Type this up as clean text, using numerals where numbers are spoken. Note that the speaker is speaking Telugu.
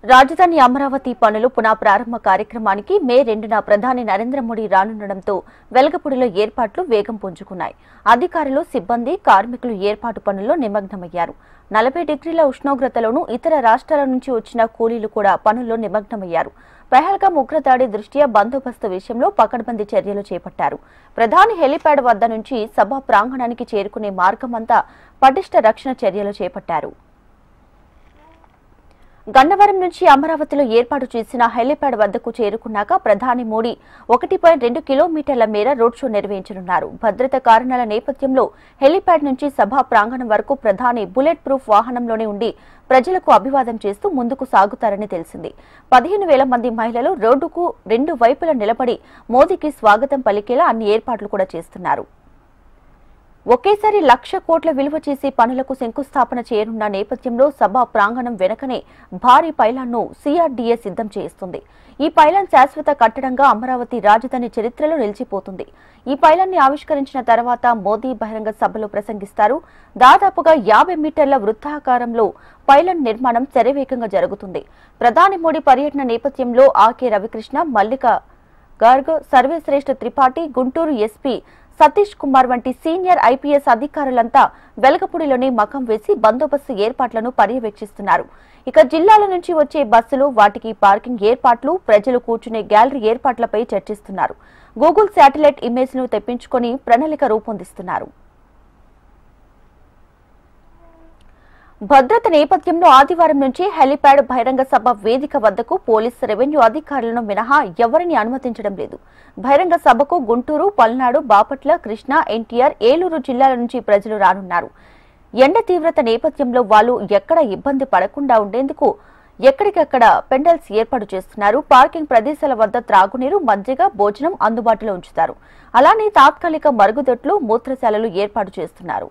రాజధాని అమరావతి పనులు పునః ప్రారంభ కార్యక్రమానికి మే 2న ప్రధాని నరేంద్ర మోడీ రానుండడంతో వెలగపూడిలో ఏర్పాట్లు వేగం పుంజుకున్నాయి. అధికారులు, సిబ్బంది, కార్మికులు ఏర్పాటు పనుల్లో నిమగ్నమయ్యారు. 40 డిగ్రీల ఉష్ణోగ్రతలోనూ ఇతర రాష్ట్రాల నుంచి వచ్చిన కూలీలు కూడా పనుల్లో నిమగ్నమయ్యారు. పహల్గాం ఉగ్రదాడి దృష్ట్యా బందోబస్తు విషయంలో పకడ్బందీ చర్యలు చేపట్టారు. ప్రధాని హెలిప్యాడ్ వద్ద నుంచి సభా ప్రాంగణానికి చేరుకునే మార్గమంతా పటిష్ట రక్షణ చర్యలు చేపట్టారు. గన్నవరం నుంచి అమరావతిలో ఏర్పాటు చేసిన హెలిప్యాడ్ వద్దకు చేరుకున్నాక ప్రధాని మోడీ 1.2 కిలోమీటర్ల మేర రోడ్ షో నిర్వహించనున్నారు. భద్రత కారణాల నేపథ్యంలో హెలిప్యాడ్ నుంచి సభా ప్రాంగణం వరకు ప్రధాని బుల్లెట్ ప్రూఫ్ వాహనంలోనే ఉండి ప్రజలకు అభివాదం చేస్తూ ముందుకు సాగుతారని తెలిసింది. 15,000 మంది మహిళలు రోడ్డుకు 2 వైపులా నిలబడి మోదీకి స్వాగతం పలికేలా అన్ని ఏర్పాట్లు కూడా చేస్తున్నారు. ఒకేసారి 1,00,000 కోట్ల విలువ చేసే పనులకు శంకుస్థాపన చేయనున్న నేపథ్యంలో సభా ప్రాంగణం వెనకనే భారీ పైలాన్ను సిఆర్డీఏ సిద్ధం చేస్తుంది. ఈ పైలాన్ శాశ్వత కట్టడంగా అమరావతి రాజధాని చరిత్రలో నిలిచిపోతుంది. ఈ పైలాన్ని ఆవిష్కరించిన తర్వాత మోదీ బహిరంగ సభలో ప్రసంగిస్తారు. దాదాపుగా 50 మీటర్ల వృత్తాకారంలో పైలాన్ నిర్మాణం శరవేగంగా జరుగుతుంది. ప్రధాని మోడీ పర్యటన నేపథ్యంలో ఆర్కే రవికృష్ణ, మల్లిక గార్గ్, సర్వేశ్రేష్ఠ త్రిపాఠి, గుంటూరు ఎస్పీ సతీష్ కుమార్ వంటి సీనియర్ ఐపీఎస్ అధికారులంతా వెలగపూడిలోనే మకం వేసి బందోబస్తు ఏర్పాట్లను పర్యవేక్షిస్తున్నారు. ఇక జిల్లాల నుంచి వచ్చే బస్సులు, వాటికి పార్కింగ్ ఏర్పాట్లు, ప్రజలు కూర్చునే గ్యాలరీ ఏర్పాట్లపై చర్చిస్తున్నారు. గూగుల్ శాటిలైట్ ఇమేజ్ ను తెప్పించుకొని ప్రణాళిక రూపొందిస్తున్నారు. భద్రత నేపథ్యంలో ఆదివారం నుంచి హెలిప్యాడ్ బహిరంగ సభ వేదిక వద్దకు పోలీసు, రెవెన్యూ అధికారులను మినహా ఎవరిని అనుమతించడం లేదు. బహిరంగ సభకు గుంటూరు, పల్నాడు, బాపట్ల, కృష్ణా, ఎన్టీఆర్, ఏలూరు జిల్లాల నుంచి ప్రజలు రానున్నారు. ఎండ తీవ్రత నేపథ్యంలో వాళ్లు ఎక్కడ ఇబ్బంది పడకుండా ఉండేందుకు ఎక్కడికక్కడ పెండల్స్ ఏర్పాటు చేస్తున్నారు. పార్కింగ్ ప్రదేశాల వద్ద త్రాగునీరు, మజ్జిగ, భోజనం అందుబాటులో ఉంచుతారు. అలానే తాత్కాలిక మరుగుదొడ్లు, మూత్రశాలలు ఏర్పాటు చేస్తున్నారు.